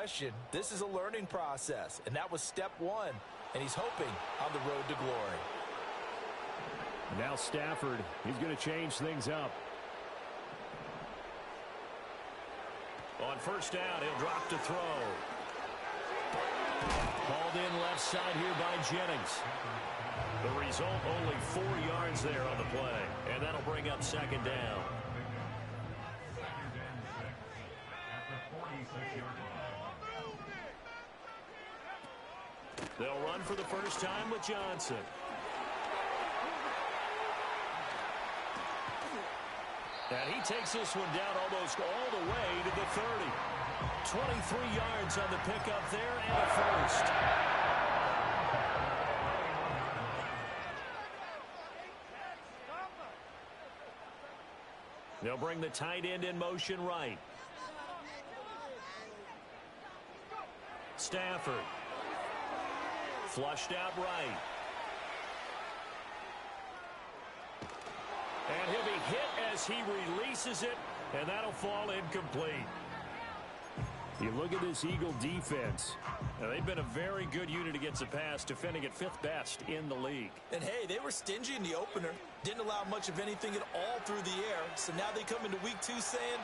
question, this is a learning process, and that was step one, and he's hoping on the road to glory. Now Stafford, he's going to change things up. On first down, he'll drop to throw. Called in left side here by Jennings. The result, only 4 yards there on the play, and that'll bring up second down. They'll run for the first time with Johnson. And he takes this one down almost all the way to the 30. 23 yards on the pickup there and a first. They'll bring the tight end in motion right. Stafford. Flushed out right. And he'll be hit as he releases it, and that'll fall incomplete. You look at this Eagle defense. Now, they've been a very good unit against the pass, defending at 5th best in the league. And, hey, they were stingy in the opener. Didn't allow much of anything at all through the air. So now they come into week 2 saying,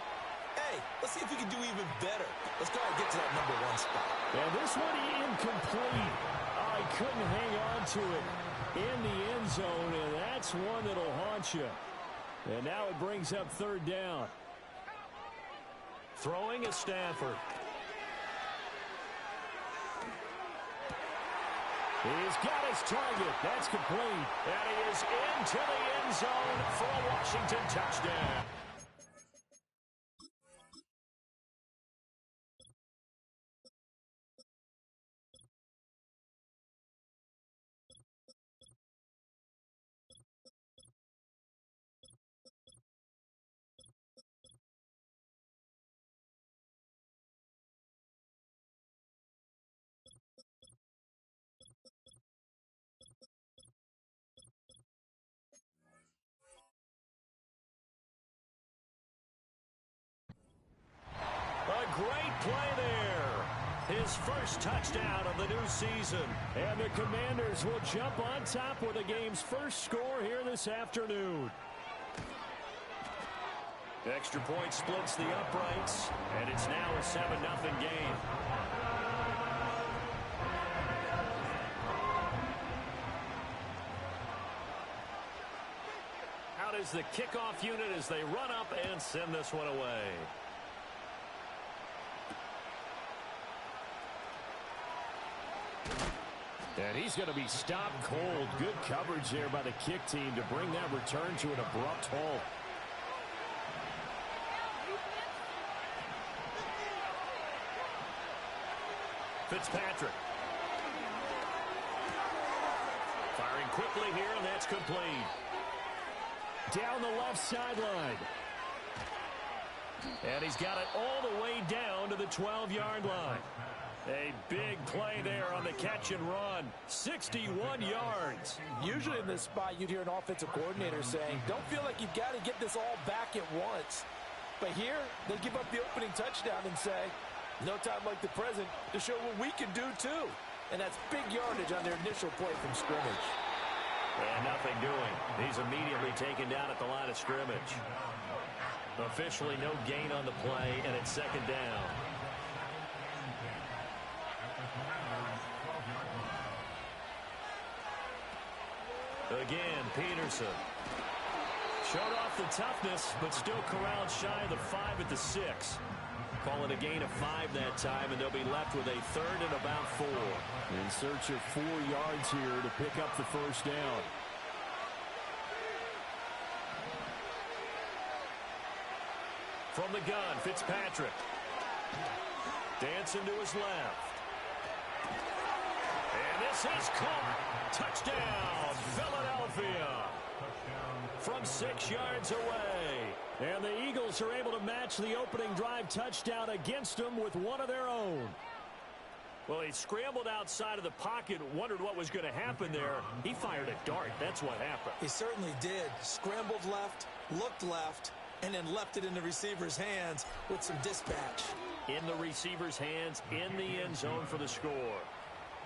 hey, let's see if we can do even better. Let's go ahead and get to that #1 spot. And this one incomplete. I couldn't hang on to it in the end zone, and that's one that'll haunt you. And now it brings up 3rd down. Throwing is Stafford. He's got his target. That's complete. And he is into the end zone for a Washington touchdown. A great play there. His first touchdown of the new season. And the Commanders will jump on top with the game's first score here this afternoon. The extra point splits the uprights, and it's now a 7-0 game. Out is the kickoff unit as they run up and send this one away. And he's going to be stopped cold. Good coverage there by the kick team to bring that return to an abrupt halt. Fitzpatrick. Firing quickly here, and that's complete. Down the left sideline. And he's got it all the way down to the 12-yard line. A big play there on the catch and run. 61 yards. Usually in this spot, you'd hear an offensive coordinator saying, don't feel like you've got to get this all back at once. But here, they give up the opening touchdown and say, no time like the present to show what we can do too. And that's big yardage on their initial play from scrimmage. And nothing doing. He's immediately taken down at the line of scrimmage. Officially no gain on the play, and it's 2nd down. Again, Peterson. Showed off the toughness, but still corralled shy of the 5 at the 6. Call it a gain of 5 that time, and they'll be left with a 3rd and about 4. In search of 4 yards here to pick up the first down. From the gun, Fitzpatrick. Dancing to his left. And this is caught. Touchdown, Philadelphia. From 6 yards away. And the Eagles are able to match the opening drive touchdown against them with one of their own. Well, he scrambled outside of the pocket, wondered what was going to happen there. He fired a dart. That's what happened. He certainly did. Scrambled left, looked left, and then left it in the receiver's hands with some dispatch. in the receiver's hands in the end zone for the score.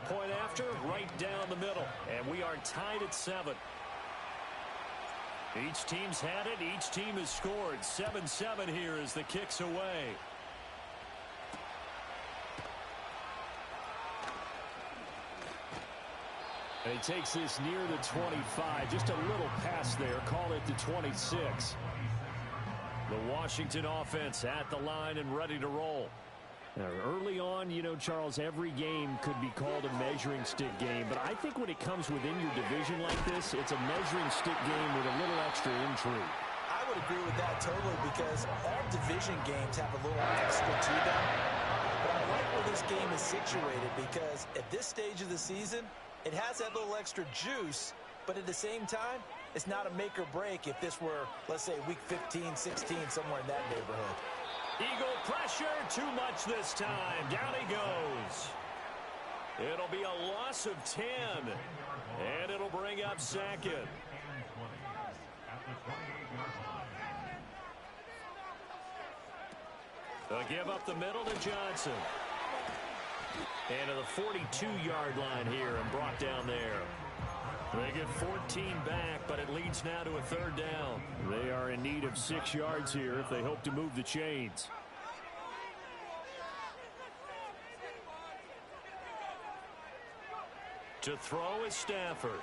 Point after, right down the middle. And we are tied at 7. Each team's had it. Each team has scored. 7-7 here as the kick's away. And he takes this near the 25. Just a little pass there. Call it the 26. The Washington offense at the line and ready to roll. Now, early on, you know, Charles, every game could be called a measuring stick game. But I think when it comes within your division like this, it's a measuring stick game with a little extra intrigue. I would agree with that totally because all division games have a little extra to them. But I like where this game is situated because at this stage of the season, it has that little extra juice, but at the same time, it's not a make or break if this were, let's say, week 15, 16, somewhere in that neighborhood. Eagle pressure, too much this time. Down he goes. It'll be a loss of 10, and it'll bring up second. They'll give up the middle to Johnson. And to the 42-yard line here and brought down there. They get 14 back, but it leads now to a third down. They are in need of 6 yards here if they hope to move the chains. To throw is Stafford.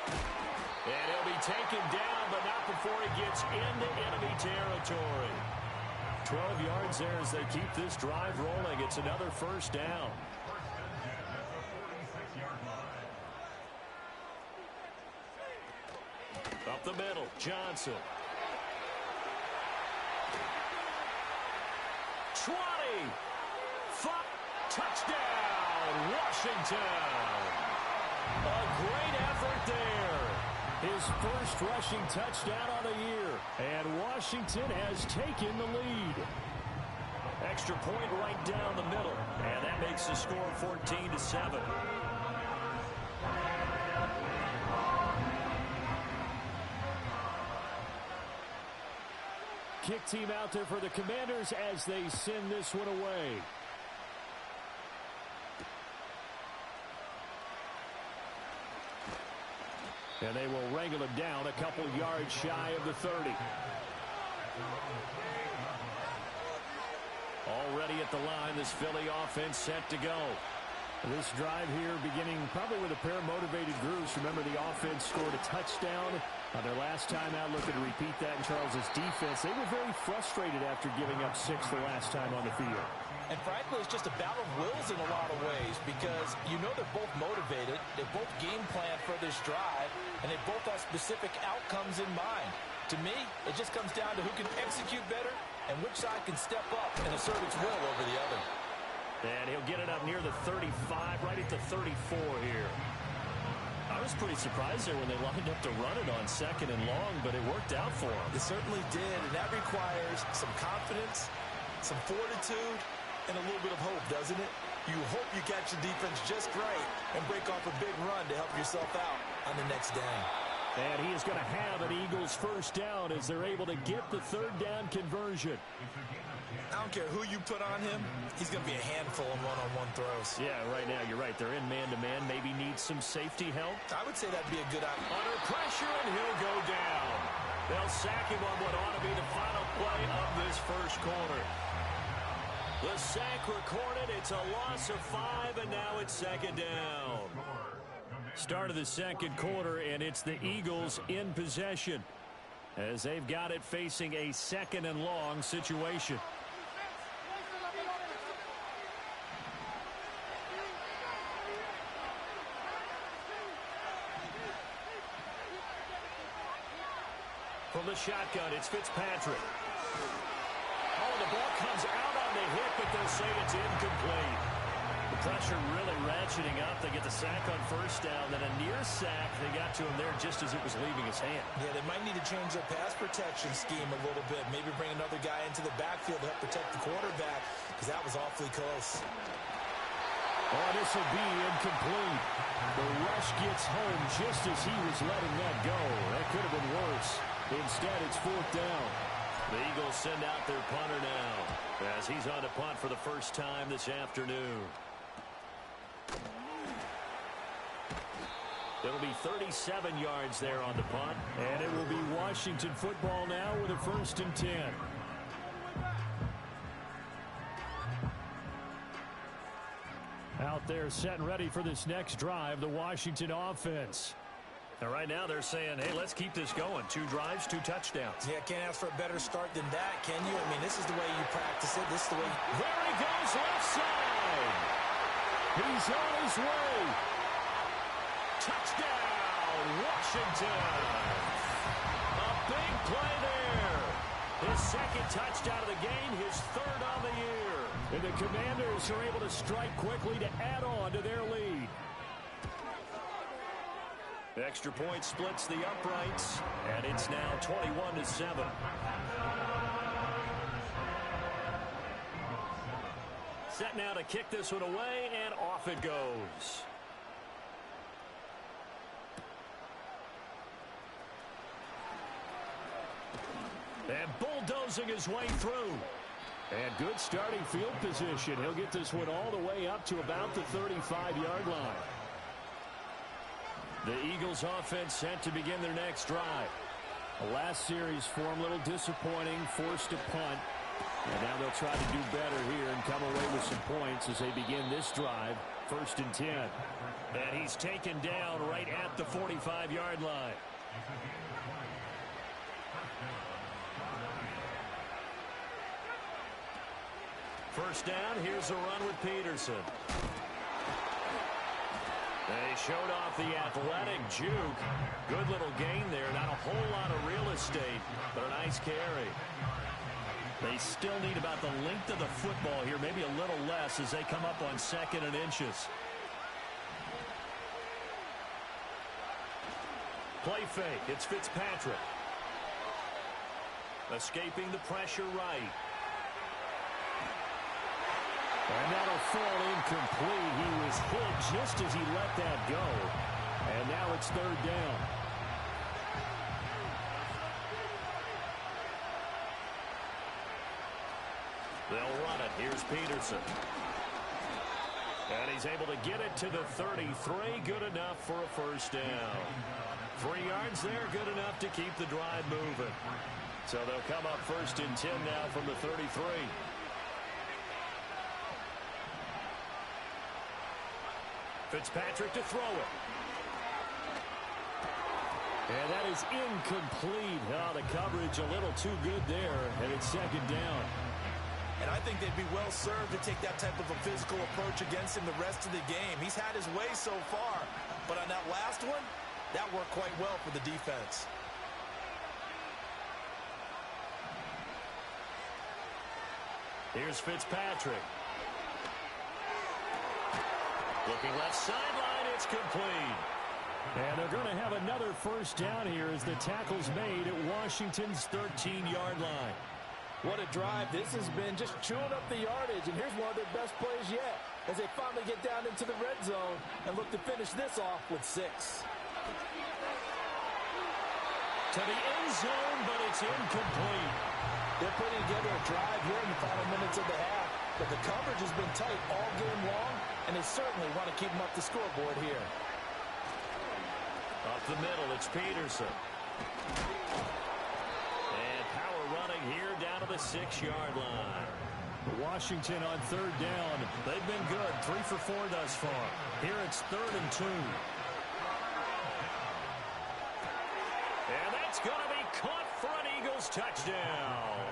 And he'll be taken down, but not before he gets into enemy territory. 12 yards there as they keep this drive rolling. It's another first down. Up the middle, Johnson. 20. Touchdown, Washington. A great effort there. His first rushing touchdown on the year. And Washington has taken the lead. Extra point right down the middle. And that makes the score 14-7. Kick team out there for the Commanders as they send this one away. And they will wrangle him down a couple yards shy of the 30. Already at the line, this Philly offense set to go. This drive here beginning probably with a pair of motivated groups. Remember, the offense scored a touchdown on their last time out. Looking to repeat that in Charles's defense. They were very frustrated after giving up 6 the last time on the field. And frankly, it's just a battle of wills in a lot of ways because you know they're both motivated. They both game plan for this drive, and they both have specific outcomes in mind. To me, it just comes down to who can execute better and which side can step up and assert its will over the other. And he'll get it up near the 35, right at the 34 here. I was pretty surprised there when they lined up to run it on 2nd and long, but it worked out for them. It certainly did, and that requires some confidence, some fortitude, and a little bit of hope, doesn't it? You hope you catch your defense just right and break off a big run to help yourself out on the next down. And he is going to have an Eagles first down as they're able to get the third down conversion. I don't care who you put on him, he's going to be a handful in one-on-one throws. Yeah, right now you're right. They're in man-to-man. Maybe needs some safety help. I would say that'd be a good idea. Under pressure, and he'll go down. They'll sack him on what ought to be the final play of this first quarter. The sack recorded. It's a loss of 5, and now it's 2nd down. Start of the second quarter, and it's the Eagles in possession as they've got it facing a 2nd and long situation. From the shotgun, it's Fitzpatrick. Oh, the ball comes out on the hit, but they'll say it's incomplete. The pressure really ratcheting up. They get the sack on first down, then a near sack. They got to him there just as it was leaving his hand. Yeah, they might need to change their pass protection scheme a little bit. Maybe bring another guy into the backfield to help protect the quarterback, because that was awfully close. Oh, this will be incomplete. The rush gets home just as he was letting that go. That could have been worse. Instead, it's 4th down. The Eagles send out their punter now as he's on to punt for the first time this afternoon. It'll be 37 yards there on the punt. And it will be Washington football now with a 1st and 10. Out there set and ready for this next drive, the Washington offense. And right now they're saying, hey, let's keep this going. 2 drives, 2 touchdowns. Yeah, can't ask for a better start than that, can you? I mean, this is the way you practice it. This is the way. There he goes, left side. He's on his way. Touchdown, Washington. A big play there. His 2nd touchdown of the game, his 3rd on the year. And the Commanders are able to strike quickly to add on to their lead. Extra point splits the uprights, and it's now 21-7. Set now to kick this one away, and off it goes. And bulldozing his way through. And good starting field position. He'll get this one all the way up to about the 35-yard line. The Eagles offense set to begin their next drive. The last series for him, a little disappointing, forced to punt. And now they'll try to do better here and come away with some points as they begin this drive. 1st and 10. And he's taken down right at the 45-yard line. First down, here's a run with Peterson. They showed off the athletic juke. Good little gain there. Not a whole lot of real estate, but a nice carry. They still need about the length of the football here, maybe a little less as they come up on 2nd and inches. Play fake. It's Fitzpatrick. Escaping the pressure right. And that'll fall incomplete. He was hit just as he let that go. And now it's 3rd down. They'll run it. Here's Peterson. And he's able to get it to the 33. Good enough for a 1st down. 3 yards there. Good enough to keep the drive moving. So they'll come up 1st and 10 now from the 33. Fitzpatrick to throw it. And that is incomplete. Oh, the coverage a little too good there, and it's 2nd down. And I think they'd be well served to take that type of a physical approach against him the rest of the game. He's had his way so far, but on that last one, that worked quite well for the defense. Here's Fitzpatrick. Looking left sideline, it's complete. And they're going to have another 1st down here as the tackle's made at Washington's 13-yard line. What a drive this has been, just chewing up the yardage. And here's one of their best plays yet as they finally get down into the red zone and look to finish this off with 6. To the end zone, but it's incomplete. They're putting together a drive here in the final minutes of the half. But the coverage has been tight all game long, and they certainly want to keep them up the scoreboard here. Up the middle, it's Peterson. And power running here down to the 6-yard line. Washington on 3rd down. They've been good, 3 for 4 thus far. Here it's 3rd and 2. And that's going to be caught for an Eagles touchdown.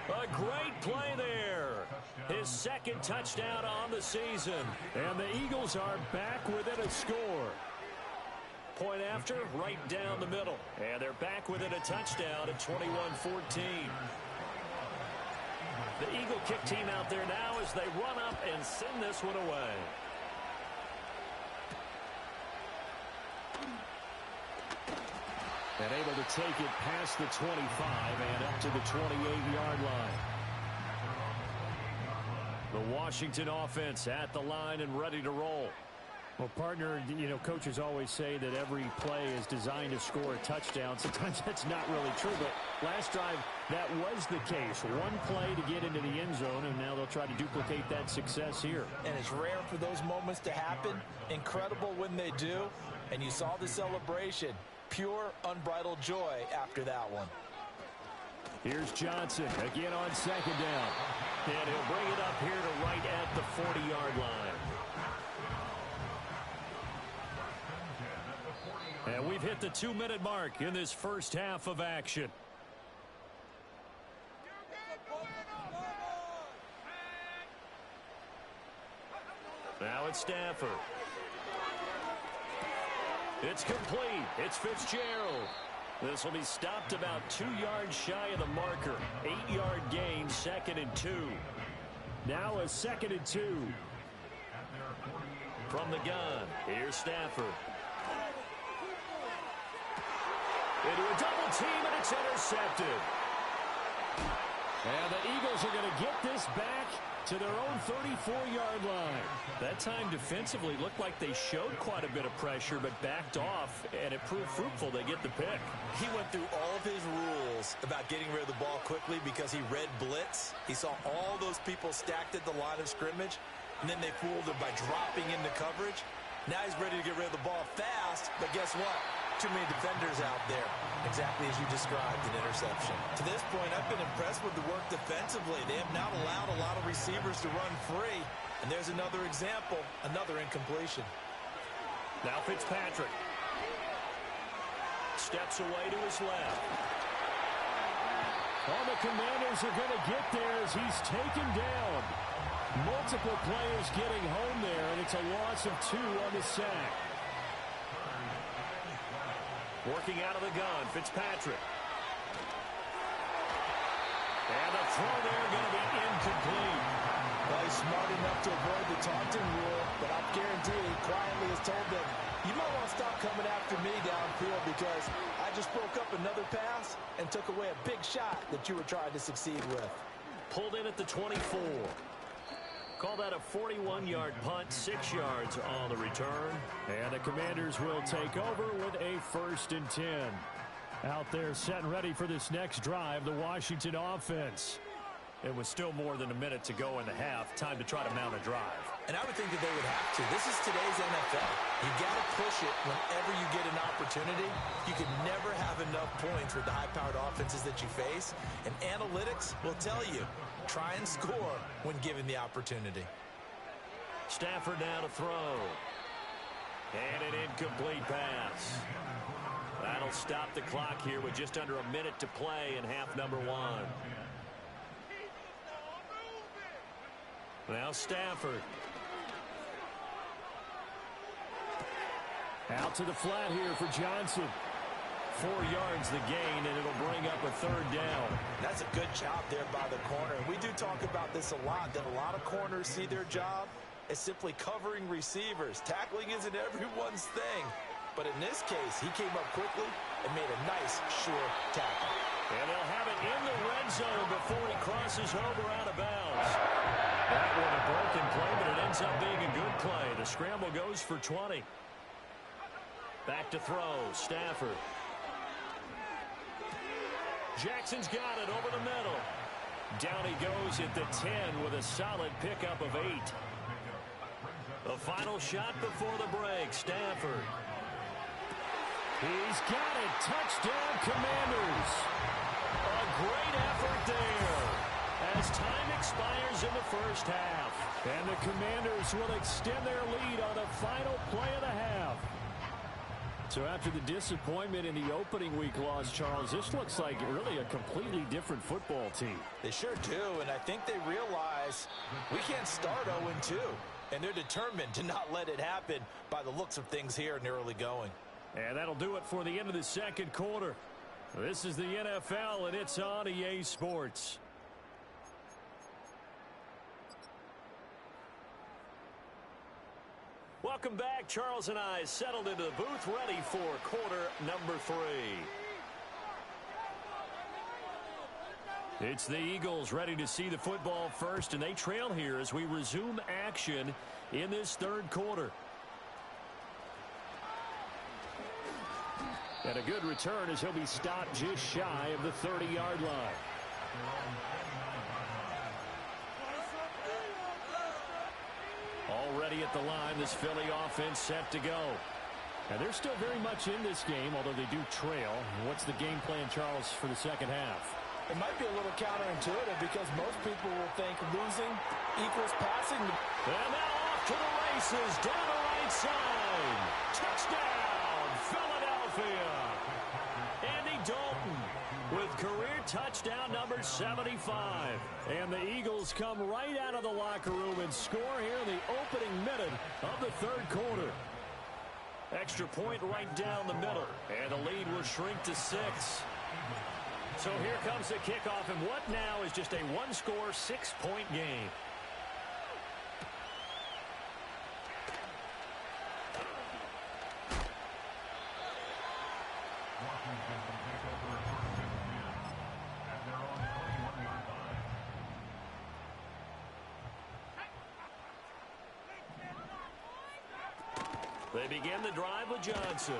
A great play there. His 2nd touchdown on the season. And the Eagles are back within a score. Point after, right down the middle. And they're back within a touchdown at 21-14. The Eagle kick team out there now as they run up and send this one away. And able to take it past the 25 and up to the 28-yard line. The Washington offense at the line and ready to roll. Well, partner, you know, coaches always say that every play is designed to score a touchdown. Sometimes that's not really true, but last drive, that was the case. One play to get into the end zone, and now they'll try to duplicate that success here. And it's rare for those moments to happen. Incredible when they do. And you saw the celebration. Pure, unbridled joy after that one. Here's Johnson again on second down. And he'll bring it up here to right at the 40-yard line. And we've hit the 2-minute mark in this first half of action. Now it's Stafford. It's complete. It's Fitzgerald. This will be stopped about 2 yards shy of the marker. 8-yard gain, 2nd and 2. Now a 2nd and 2. From the gun, here's Stafford. Into a double team, and it's intercepted. And the Eagles are going to get this back to their own 34-yard line. That time defensively looked like they showed quite a bit of pressure but backed off, and it proved fruitful. They get the pick. He went through all of his rules about getting rid of the ball quickly because he read blitz. He saw all those people stacked at the line of scrimmage, and then they fooled him by dropping into coverage. Now he's ready to get rid of the ball fast, but guess what? Too many defenders out there. Exactly as you described, an interception. To this point, I've been impressed with the work defensively. They have not allowed a lot of receivers to run free. And there's another example, another incompletion. Now Fitzpatrick. Steps away to his left. All the Commanders are going to get there as he's taken down. Multiple players getting home there, and it's a loss of 2 on the sack. Working out of the gun, Fitzpatrick. And the throw there going to be incomplete. Well, he's smart enough to avoid the taunting rule, but I guarantee he quietly has told them, you might want to stop coming after me downfield because I just broke up another pass and took away a big shot that you were trying to succeed with. Pulled in at the 24. Call that a 41-yard punt, 6 yards on the return. And the Commanders will take over with a 1st and 10. Out there set and ready for this next drive, the Washington offense. It was still more than a minute to go in the half. Time to try to mount a drive. And I would think that they would have to. This is today's NFL. You got to push it whenever you get an opportunity. You can never have enough points with the high-powered offenses that you face. And analytics will tell you, try and score when given the opportunity. Stafford now to throw. And an incomplete pass. That'll stop the clock here with just under a minute to play in half number 1. Now Stafford. Out to the flat here for Johnson. 4 yards the gain, and it'll bring up a 3rd down. That's a good job there by the corner. We do talk about this a lot, that a lot of corners see their job as simply covering receivers. Tackling isn't everyone's thing. But in this case, he came up quickly and made a nice, sure tackle. And they'll have it in the red zone before he crosses over out of bounds. That one a broken play, but it ends up being a good play. The scramble goes for 20. Back to throw, Stafford. Jackson's got it over the middle. Down he goes at the 10 with a solid pickup of 8. The final shot before the break, Stafford. He's got it. Touchdown, Commanders. A great effort there as time expires in the first half. And the Commanders will extend their lead on the final play of the half. So after the disappointment in the opening week loss, Charles, this looks like really a completely different football team. They sure do, and I think they realize we can't start 0-2. And they're determined to not let it happen by the looks of things here in the early going. And that'll do it for the end of the second quarter. This is the NFL, and it's on EA Sports. Welcome back. Charles and I settled into the booth, ready for quarter number 3. It's the Eagles ready to see the football first, and they trail here as we resume action in this third quarter. And a good return as he'll be stopped just shy of the 30-yard line. Already at the line, this Philly offense set to go. And they're still very much in this game, although they do trail. What's the game plan, Charles, for the second half? It might be a little counterintuitive because most people will think losing equals passing. And now off to the races, down the right side. Touchdown, Philadelphia. Andy Dalton with career touchdown number 75. And the Eagles come right out of the locker room and score here in the opening minute of the third quarter. Extra point right down the middle. And the lead will shrink to 6. So here comes the kickoff, and what now is just a one-score, 6-point game. They begin the drive with Johnson.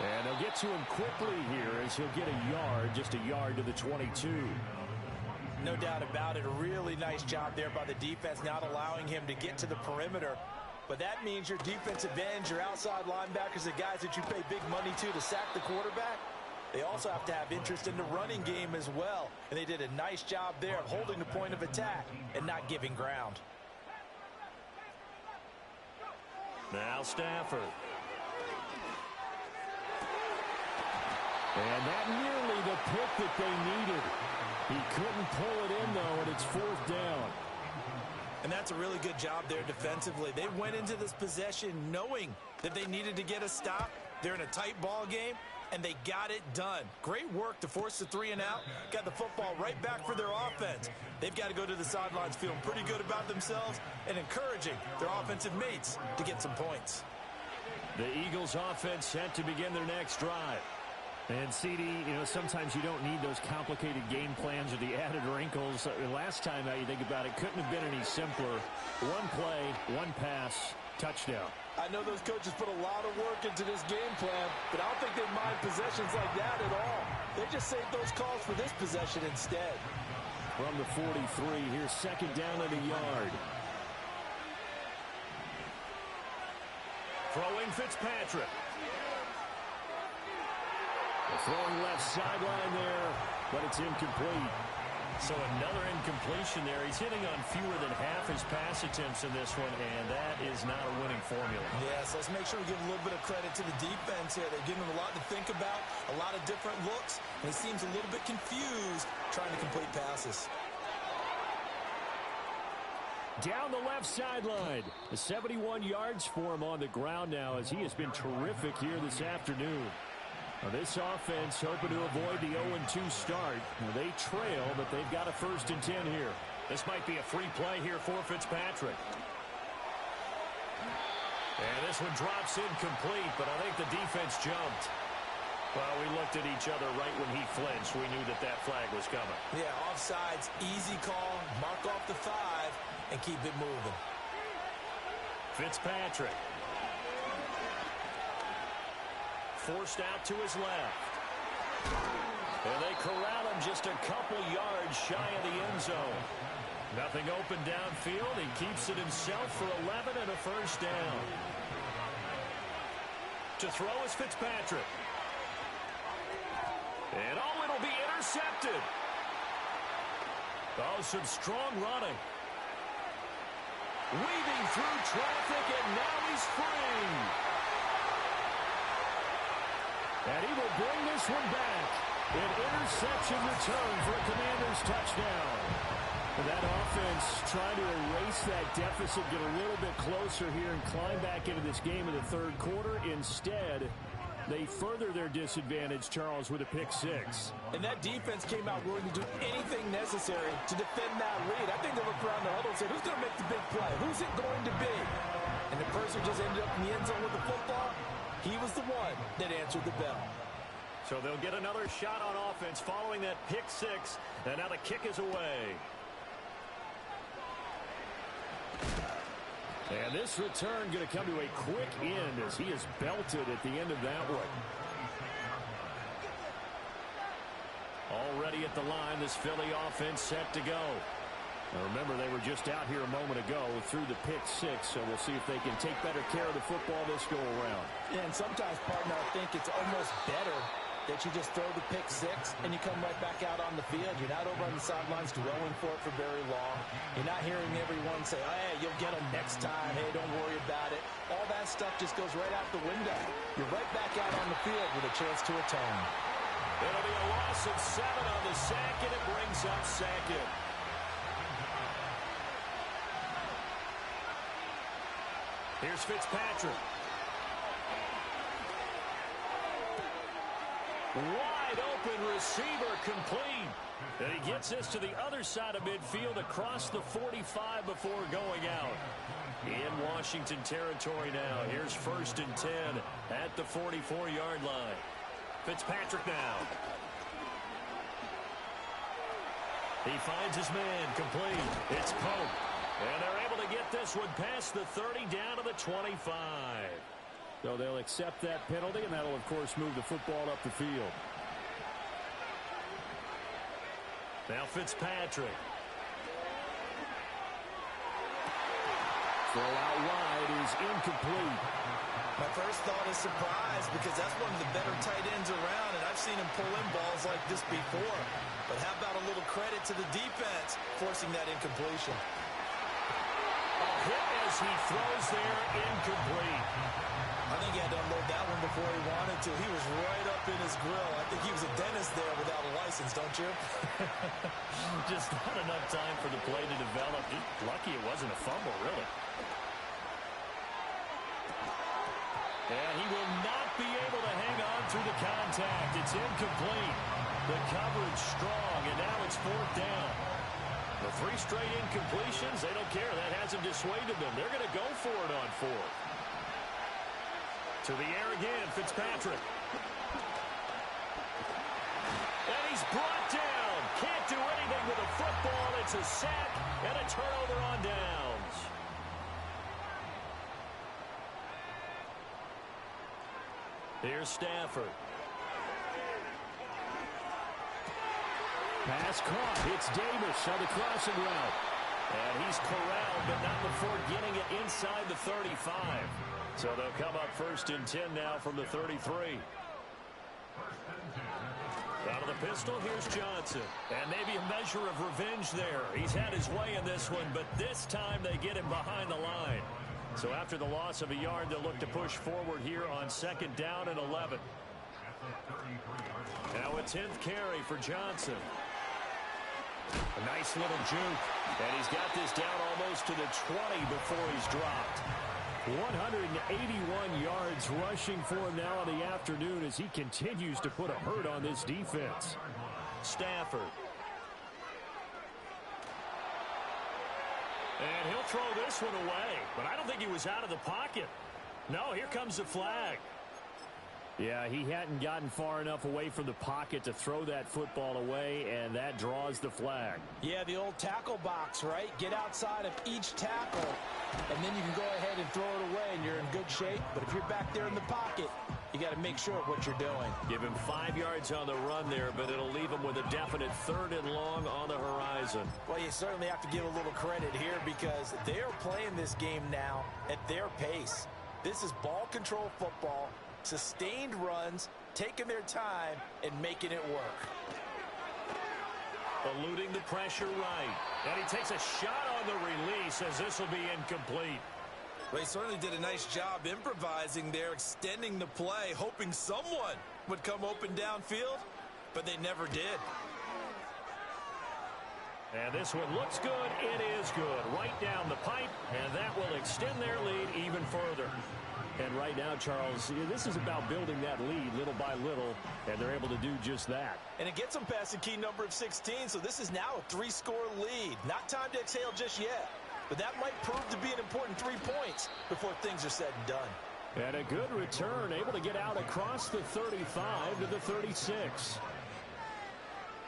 And they'll get to him quickly here as he'll get a yard, just a yard to the 22. No doubt about it. A really nice job there by the defense, not allowing him to get to the perimeter. But that means your defensive ends, your outside linebackers, the guys that you pay big money to sack the quarterback, they also have to have interest in the running game as well. And they did a nice job there of holding the point of attack and not giving ground. Now Stafford. And that nearly the pick that they needed. He couldn't pull it in, though, and it's fourth down. And that's a really good job there defensively. They went into this possession knowing that they needed to get a stop. They're in a tight ball game, and they got it done. Great work to force the 3 and out. Got the football right back for their offense. They've got to go to the sidelines feeling pretty good about themselves and encouraging their offensive mates to get some points. The Eagles offense set to begin their next drive. And, CD, sometimes you don't need those complicated game plans or the added wrinkles. Last time, now you think about it, couldn't have been any simpler. One play, one pass, touchdown. I know those coaches put a lot of work into this game plan, but I don't think they mind possessions like that at all. They just saved those calls for this possession instead. From the 43, here's second down and a yard. Throwing Fitzpatrick. Throwing left sideline there, but it's incomplete. So another incompletion there. He's hitting on fewer than half his pass attempts in this one, and that is not a winning formula. Yes, let's make sure we give a little bit of credit to the defense here. They're giving him a lot to think about, a lot of different looks, and he seems a little bit confused trying to complete passes. Down the left sideline. 71 yards for him on the ground now as he has been terrific here this afternoon. Now this offense hoping to avoid the 0-2 start. Now they trail, but they've got a 1st and 10 here. This might be a free play here for Fitzpatrick. And this one drops incomplete, but I think the defense jumped. Well, we looked at each other right when he flinched. We knew that that flag was coming. Yeah, offsides, easy call, mark off the 5, and keep it moving. Fitzpatrick. Forced out to his left. And they corral him just a couple yards shy of the end zone. Nothing open downfield. He keeps it himself for 11 and a 1st down. To throw is Fitzpatrick. And it'll be intercepted. Oh, some strong running. Weaving through traffic, and now he's free. And he will bring this one back. An interception return for a Commanders touchdown. And that offense trying to erase that deficit, get a little bit closer here and climb back into this game in the third quarter. Instead, they further their disadvantage, Charles, with a pick 6. And that defense came out willing to do anything necessary to defend that lead. I think they looked around the huddle and said, who's going to make the big play? Who's it going to be? And the person just ended up in the end zone with the football. He was the one that answered the bell. So they'll get another shot on offense following that pick 6. And now the kick is away. And this return going to come to a quick end as he is belted at the end of that one. at the line. This Philly offense set to go. Now remember, they were just out here a moment ago through the pick six, so we'll see if they can take better care of the football this go-around. Yeah, and sometimes, partner, I think it's almost better that you just throw the pick six and you come right back out on the field. You're not over on the sidelines dwelling for it for very long. You're not hearing everyone say, oh, hey, you'll get them next time. Hey, don't worry about it. All that stuff just goes right out the window. You're right back out on the field with a chance to atone. It'll be a loss of 7 on the sack, and it brings up second. Here's Fitzpatrick. Wide open receiver, complete. And he gets this to the other side of midfield across the 45 before going out. In Washington territory now. Here's 1st and 10 at the 44-yard line. Fitzpatrick now. He finds his man, complete. It's Pope. And they're able to get this one past the 30 down to the 25. So they'll accept that penalty, and that'll, of course, move the football up the field. Now Fitzpatrick. Throw out wide is incomplete. My first thought is surprise because that's one of the better tight ends around, and I've seen him pull in balls like this before. But how about a little credit to the defense forcing that incompletion? A hit as he throws there, incomplete. I think he had to unload that one before he wanted to. He was right up in his grill. I think he was a dentist there without a license, don't you? Just not enough time for the play to develop. Just lucky it wasn't a fumble, really. And he will not be able to hang on through the contact. It's incomplete. The coverage strong, and now it's 4th down. The 3 straight incompletions, they don't care. That hasn't dissuaded them. They're going to go for it on 4th. To the air again, Fitzpatrick. And he's brought down. Can't do anything with the football. It's a sack and a turnover on downs. Here's Stafford. Pass caught. It's Davis on the crossing route. And he's corralled, but not before getting it inside the 35. So they'll come up 1st and 10 now from the 33. Out of the pistol, here's Johnson. And maybe a measure of revenge there. He's had his way in this one, but this time they get him behind the line. So after the loss of a yard, they'll look to push forward here on 2nd down and 11. Now a 10th carry for Johnson. A nice little juke. And he's got this down almost to the 20 before he's dropped. 181 yards rushing for him now in the afternoon as he continues to put a hurt on this defense. Stafford. And he'll throw this one away, but I don't think he was out of the pocket. No, here comes the flag. Yeah, he hadn't gotten far enough away from the pocket to throw that football away, and that draws the flag. Yeah, the old tackle box, right? Get outside of each tackle, and then you can go ahead and throw it away, and you're in good shape. But if you're back there in the pocket, you got to make sure of what you're doing. Give him 5 yards on the run there, but it'll leave him with a definite 3rd and long on the horizon. Well, you certainly have to give a little credit here because they are playing this game now at their pace. This is ball control football. Sustained runs, taking their time, and making it work. Eluding the pressure right. And he takes a shot on the release as this will be incomplete. They certainly did a nice job improvising there, extending the play, hoping someone would come open downfield, but they never did. And this one looks good. It is good. Right down the pipe, and that will extend their lead even further. And right now, Charles, this is about building that lead little by little, and they're able to do just that. And it gets them past the key number of 16, so this is now a 3-score lead. Not time to exhale just yet, but that might prove to be an important 3 points before things are said and done. And a good return, able to get out across the 35 to the 36.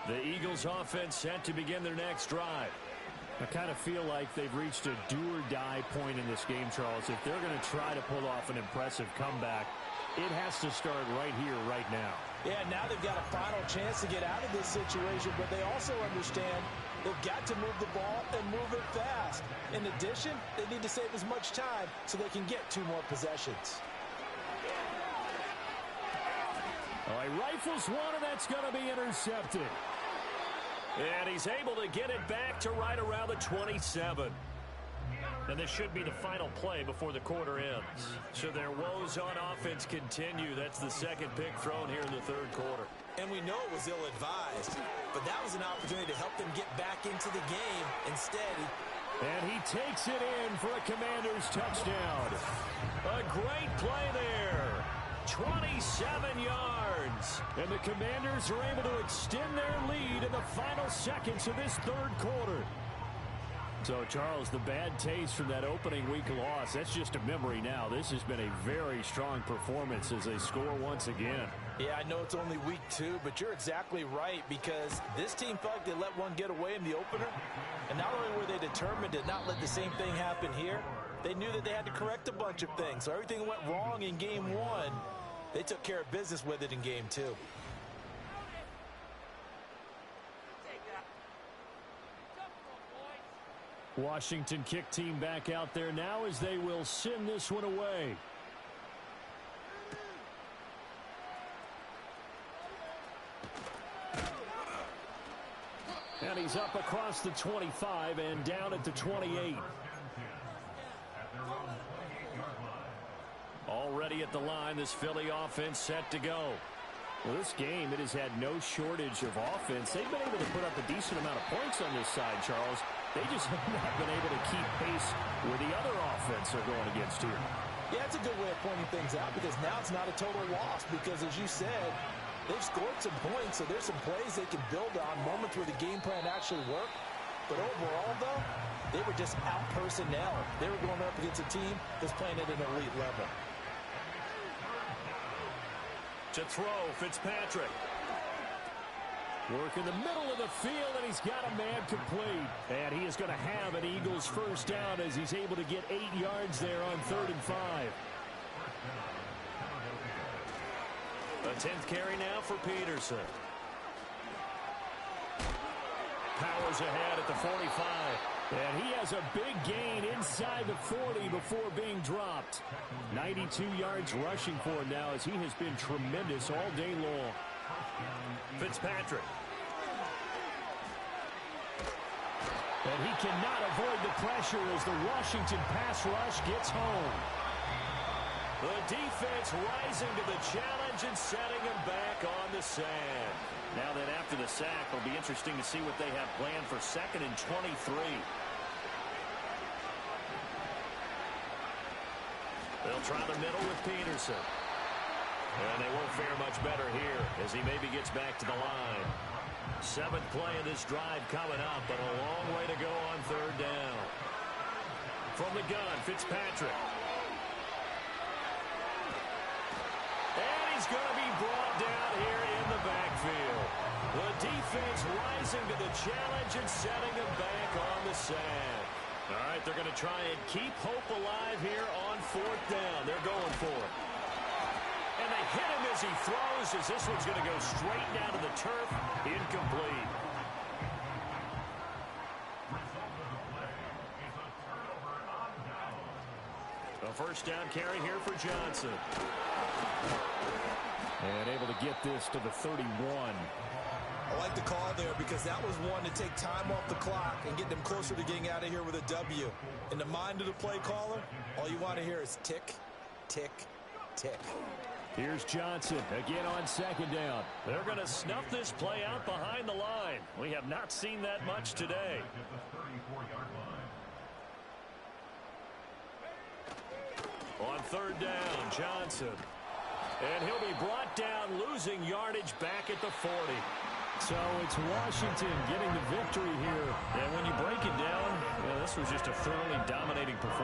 The Eagles offense set to begin their next drive. I kind of feel like they've reached a do-or-die point in this game, Charles. If they're going to try to pull off an impressive comeback, it has to start right here, right now. Yeah, now they've got a final chance to get out of this situation, but they also understand they've got to move the ball and move it fast. In addition, they need to save as much time so they can get 2 more possessions. Oh, he rifles one, and that's going to be intercepted. And he's able to get it back to right around the 27. And this should be the final play before the quarter ends. So their woes on offense continue. That's the second pick thrown here in the third quarter. And we know it was ill-advised, but that was an opportunity to help them get back into the game. Instead, and he takes it in for a Commanders touchdown. A great play there. 27 yards. And the Commanders are able to extend their lead in the final seconds of this third quarter. So, Charles, the bad taste from that opening week loss, that's just a memory now. This has been a very strong performance as they score once again. Yeah, I know it's only week 2, but you're exactly right, because this team felt like they let one get away in the opener. And not only were they determined to not let the same thing happen here, they knew that they had to correct a bunch of things. So everything went wrong in game 1. They took care of business with it in game 2. Washington kick team back out there now as they will send this one away. And he's up across the 25 and down at the 28. Already at the line, this Philly offense set to go. Well, this game, it has had no shortage of offense. They've been able to put up a decent amount of points on this side, Charles. They just have not been able to keep pace with the other offense they're going against here. Yeah, it's a good way of pointing things out, because now it's not a total loss, because as you said, they've scored some points, so there's some plays they can build on, moments where the game plan actually worked. But overall, though, they were just out personnel. They were going up against a team that's playing at an elite level. To throw, Fitzpatrick. Work in the middle of the field, and he's got a man complete. And he is going to have an Eagles first down as he's able to get 8 yards there on 3rd and 5. A 10th carry now for Peterson. Powers ahead at the 45. And he has a big gain inside the 40 before being dropped. 92 yards rushing for him now as he has been tremendous all day long. Fitzpatrick. And he cannot avoid the pressure as the Washington pass rush gets home. The defense rising to the challenge and setting him back on the sand. Now that after the sack, it'll be interesting to see what they have planned for 2nd and 23. They'll try the middle with Peterson. And they won't fare much better here as he maybe gets back to the line. 7th play of this drive coming up, but a long way to go on 3rd down. From the gun, Fitzpatrick. And he's going to be brought down here in the backfield. The defense rising to the challenge and setting him back on the sand. All right, they're going to try and keep hope alive here on 4th down. They're going for it. And they hit him as he throws, as this one's going to go straight down to the turf. Incomplete. A first down carry here for Johnson. And able to get this to the 31. I like the call there, because that was one to take time off the clock and get them closer to getting out of here with a W. In the mind of the play caller, all you want to hear is tick, tick, tick. Here's Johnson again on 2nd down. They're going to snuff this play out behind the line. We have not seen that much today. On 3rd down, Johnson. And he'll be brought down, losing yardage back at the 40. So it's Washington getting the victory here. And when you break it down, this was just a thoroughly dominating performance.